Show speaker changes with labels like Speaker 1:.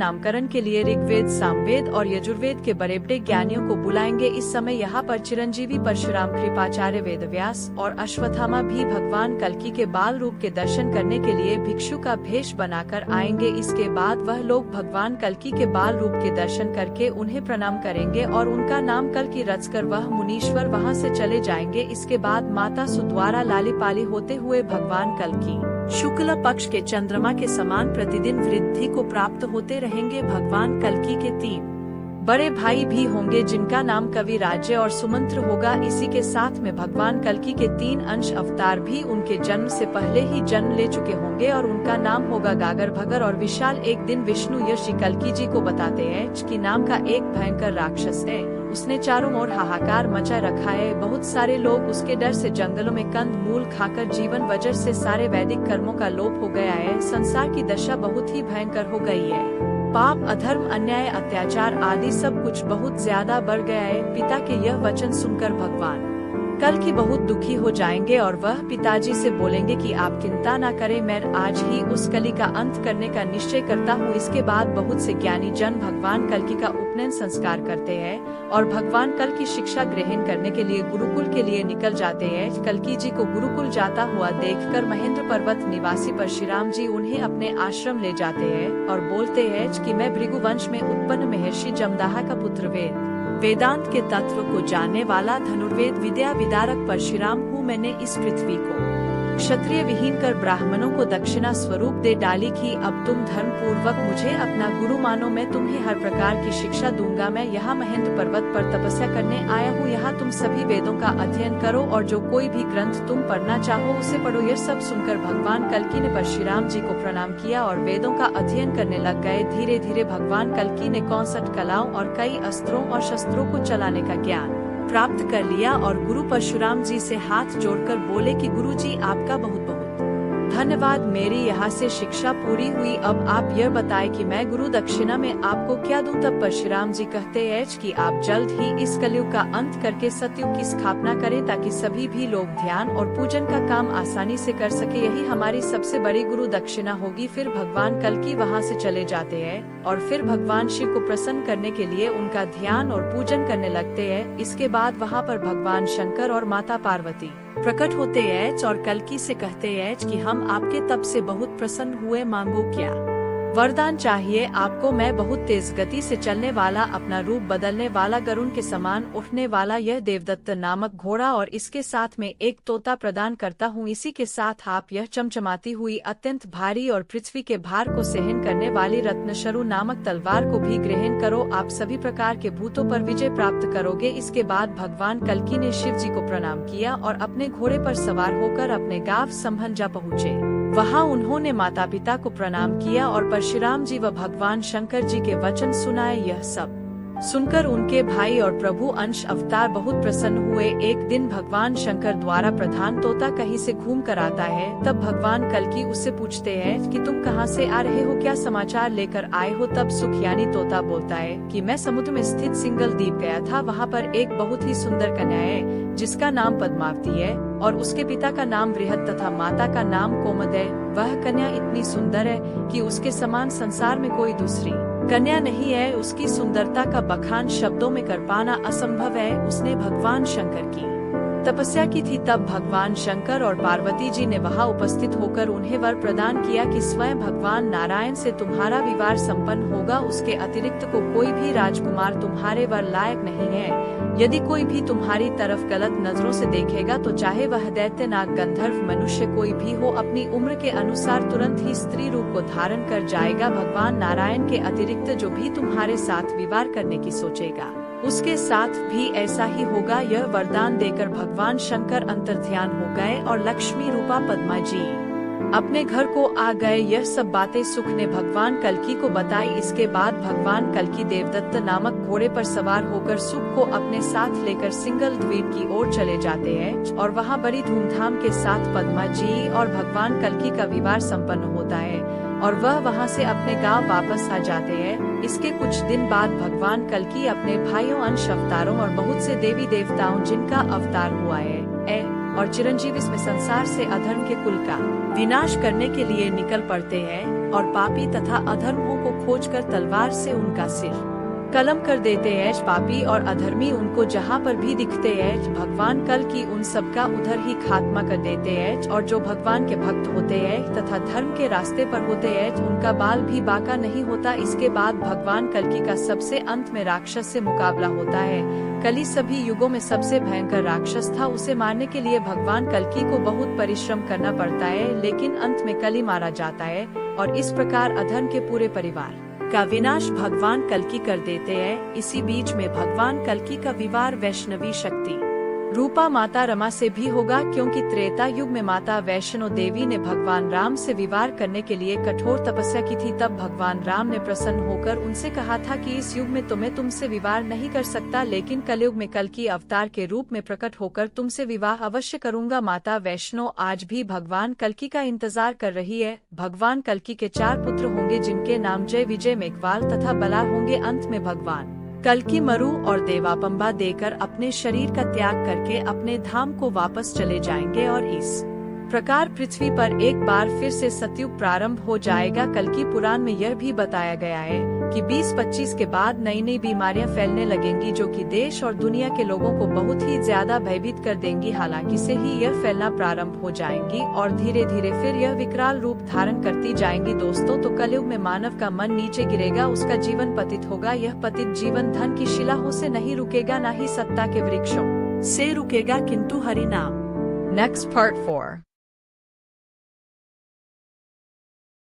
Speaker 1: नामकरण के लिए ऋग्वेद, सामवेद और यजुर्वेद के बड़े बड़े ज्ञानियों को बुलाएंगे। इस समय यहाँ पर चिरंजीवी परशुराम, कृपाचार्य वेदव्यास और अश्वत्थामा भी भगवान कल्कि के बाल रूप के दर्शन करने के लिए भिक्षु का भेष बनाकर आएंगे। इसके बाद वह लोग भगवान कल्कि के बाल रूप के दर्शन करके उन्हें प्रणाम करेंगे और उनका नाम कल्कि रचकर वह मुनीश्वर वहाँ से चले जाएंगे। इसके बाद माता सु द्वारा लाली पाली होते हुए भगवान कल्कि शुक्ल पक्ष के चंद्रमा के समान प्रतिदिन वृद्धि को प्राप्त होते रहेंगे। भगवान कल्कि के 3 बड़े भाई भी होंगे जिनका नाम कवि, राज्य और सुमंत्र होगा। इसी के साथ में भगवान कल्कि के 3 अंश अवतार भी उनके जन्म से पहले ही जन्म ले चुके होंगे और उनका नाम होगा गागर, भगर और विशाल। एक दिन विष्णु यश कल्कि जी को बताते हैं कि नाम का एक भयंकर राक्षस है, उसने चारों ओर हाहाकार मचा रखा है। बहुत सारे लोग उसके डर से जंगलों में कंद मूल खाकर जीवन वजह से सारे वैदिक कर्मों का लोप हो गया है। संसार की दशा बहुत ही भयंकर हो गई है। पाप, अधर्म, अन्याय, अत्याचार आदि सब कुछ बहुत ज्यादा बढ़ गया है। पिता के यह वचन सुनकर भगवान कल्कि बहुत दुखी हो जाएंगे और वह पिताजी से बोलेंगे कि आप चिंता न करें, मैं आज ही उस कली का अंत करने का निश्चय करता हूँ। इसके बाद बहुत से ज्ञानी जन भगवान कल्कि का उपनयन संस्कार करते हैं और भगवान कल्कि की शिक्षा ग्रहण करने के लिए गुरुकुल के लिए निकल जाते हैं। कल्कि जी को गुरुकुल जाता हुआ देखकर महेंद्र पर्वत निवासी परशुराम जी उन्हें अपने आश्रम ले जाते हैं और बोलते हैं कि मैं भृगुवंश में उत्पन्न महर्षि जमदाहा का पुत्र, वेदांत के तत्व को जानने वाला धनुर्वेद विद्या विदारक परशुराम हूँ। मैंने इस पृथ्वी को क्षत्रिय विहीन कर ब्राह्मणों को दक्षिणा स्वरूप दे डाली कि अब तुम धर्म पूर्वक मुझे अपना गुरु मानो। मैं तुम्हें हर प्रकार की शिक्षा दूंगा। मैं यहाँ महेंद्र पर्वत पर तपस्या करने आया हूँ। यहाँ तुम सभी वेदों का अध्ययन करो और जो कोई भी ग्रंथ तुम पढ़ना चाहो उसे पढ़ो। यह सब सुनकर भगवान कल्कि ने परशुराम जी को प्रणाम किया और वेदों का अध्ययन करने लग गए। धीरे धीरे भगवान कल्कि ने 61 कलाओं और कई अस्त्रों और शस्त्रों को चलाने का ज्ञान प्राप्त कर लिया और गुरु परशुराम जी से हाथ जोड़कर बोले कि गुरु जी आपका बहुत बहुत धन्यवाद, मेरी यहाँ से शिक्षा पूरी हुई। अब आप यह बताएं कि मैं गुरु दक्षिणा में आपको क्या दूं। तब परशुराम जी कहते हैं कि आप जल्द ही इस कलयुग का अंत करके सतयुग की स्थापना करें ताकि सभी भी लोग ध्यान और पूजन का काम आसानी से कर सके। यही हमारी सबसे बड़ी गुरु दक्षिणा होगी। फिर भगवान कल्कि वहाँ से चले जाते हैं और फिर भगवान शिव को प्रसन्न करने के लिए उनका ध्यान और पूजन करने लगते हैं। इसके बाद वहाँ पर भगवान शंकर और माता पार्वती प्रकट होते हैं और कल्कि से कहते हैं कि हम आपके तप से बहुत प्रसन्न हुए, मांगो क्या वरदान चाहिए आपको। मैं बहुत तेज गति से चलने वाला, अपना रूप बदलने वाला, गरुड़ के समान उठने वाला यह देवदत्त नामक घोड़ा और इसके साथ में एक तोता प्रदान करता हूँ। इसी के साथ आप यह चमचमाती हुई अत्यंत भारी और पृथ्वी के भार को सहन करने वाली रत्नशरु नामक तलवार को भी ग्रहण करो। आप सभी प्रकार के भूतों पर विजय प्राप्त करोगे। इसके बाद भगवान कल्कि ने शिव जी को प्रणाम किया और अपने घोड़े पर सवार होकर अपने गांव संभंजा पहुँचे। वहाँ उन्होंने माता पिता को प्रणाम किया और परशुराम जी व भगवान शंकर जी के वचन सुनाए। यह सब सुनकर उनके भाई और प्रभु अंश अवतार बहुत प्रसन्न हुए। एक दिन भगवान शंकर द्वारा प्रधान तोता कहीं से घूम कर आता है। तब भगवान कल्कि उससे पूछते हैं कि तुम कहाँ से आ रहे हो, क्या समाचार लेकर आए हो। तब सुखयानी तोता बोलता है कि मैं समुद्र में स्थित सिंगल द्वीप गया था। वहाँ पर एक बहुत ही सुंदर कन्या है जिसका नाम पद्मावती है और उसके पिता का नाम बृहद तथा माता का नाम कोमद है। वह कन्या इतनी सुंदर है कि उसके समान संसार में कोई दूसरी कन्या नहीं है। उसकी सुंदरता का बखान शब्दों में कर पाना असंभव है। उसने भगवान शंकर की तपस्या की थी। तब भगवान शंकर और पार्वती जी ने वहां उपस्थित होकर उन्हें वर प्रदान किया कि स्वयं भगवान नारायण से तुम्हारा विवाह संपन्न होगा। उसके अतिरिक्त को कोई भी राजकुमार तुम्हारे वर लायक नहीं है। यदि कोई भी तुम्हारी तरफ गलत नजरों से देखेगा तो चाहे वह दैत्य, नाग, गंधर्व, मनुष्य कोई भी हो, अपनी उम्र के अनुसार तुरंत ही स्त्री रूप को धारण कर जाएगा। भगवान नारायण के अतिरिक्त जो भी तुम्हारे साथ विवाह करने की सोचेगा उसके साथ भी ऐसा ही होगा। यह वरदान देकर भगवान शंकर अंतर्ध्यान हो गए और लक्ष्मी रूपा पद्मा जी अपने घर को आ गए। यह सब बातें सुख ने भगवान कल्कि को बताई। इसके बाद भगवान कल्कि देवदत्त नामक घोड़े पर सवार होकर सुख को अपने साथ लेकर सिंगल द्वीप की ओर चले जाते हैं और वहां बड़ी धूमधाम के साथ पद्मा जी और भगवान कल्कि का विवाह संपन्न होता है और वह वहां से अपने गांव वापस आ जाते हैं। इसके कुछ दिन बाद भगवान कल्कि अपने भाइयों अंश अवतारों और बहुत से देवी देवताओं जिनका अवतार हुआ है और चिरंजीव इसमें संसार से अधर्म के कुल का विनाश करने के लिए निकल पड़ते हैं और पापी तथा अधर्मों को खोजकर तलवार से उनका सिर कलम कर देते हैं। पापी और अधर्मी उनको जहाँ पर भी दिखते हैं भगवान कल की उन सबका उधर ही खात्मा कर देते हैं, और जो भगवान के भक्त होते हैं तथा धर्म के रास्ते पर होते हैं उनका बाल भी बाका नहीं होता। इसके बाद भगवान कल्कि का सबसे अंत में राक्षस से मुकाबला होता है। कली सभी युगों में सबसे भयंकर राक्षस था, उसे मारने के लिए भगवान कल्कि को बहुत परिश्रम करना पड़ता है, लेकिन अंत में कली मारा जाता है और इस प्रकार अधर्म के पूरे परिवार का विनाश भगवान कल्कि कर देते हैं। इसी बीच में भगवान कल्कि का विवाह वैष्णवी शक्ति रूपा माता रमा से भी होगा, क्योंकि त्रेता युग में माता वैष्णो देवी ने भगवान राम से विवाह करने के लिए कठोर तपस्या की थी। तब भगवान राम ने प्रसन्न होकर उनसे कहा था कि इस युग में तुम्हें तुमसे विवाह नहीं कर सकता, लेकिन कलयुग में कल्कि अवतार के रूप में प्रकट होकर तुमसे विवाह अवश्य करूंगा। माता वैष्णो आज भी भगवान कल्कि का इंतजार कर रही है। भगवान कल्कि के 4 पुत्र होंगे, जिनके नाम जय, विजय, मेघवाल तथा बला होंगे। अंत में भगवान कल्कि मरु और देवापंबा देकर अपने शरीर का त्याग करके अपने धाम को वापस चले जाएंगे और इस प्रकार पृथ्वी पर एक बार फिर से सतयुग प्रारंभ हो जाएगा। कल्कि पुराण में यह भी बताया गया है कि 20-25 के बाद नई नई बीमारियां फैलने लगेंगी, जो कि देश और दुनिया के लोगों को बहुत ही ज्यादा भयभीत कर देंगी। हालांकि से ही यह फैलना प्रारंभ हो जाएंगी और धीरे धीरे फिर यह विकराल रूप धारण करती जाएंगी। दोस्तों, तो कलयुग में मानव का मन नीचे गिरेगा, उसका जीवन पतित होगा। यह पतित जीवन धन की शिलाओं से नहीं रुकेगा, न ही सत्ता के वृक्षों से रुकेगा, किंतु हरि नाम। Next part 4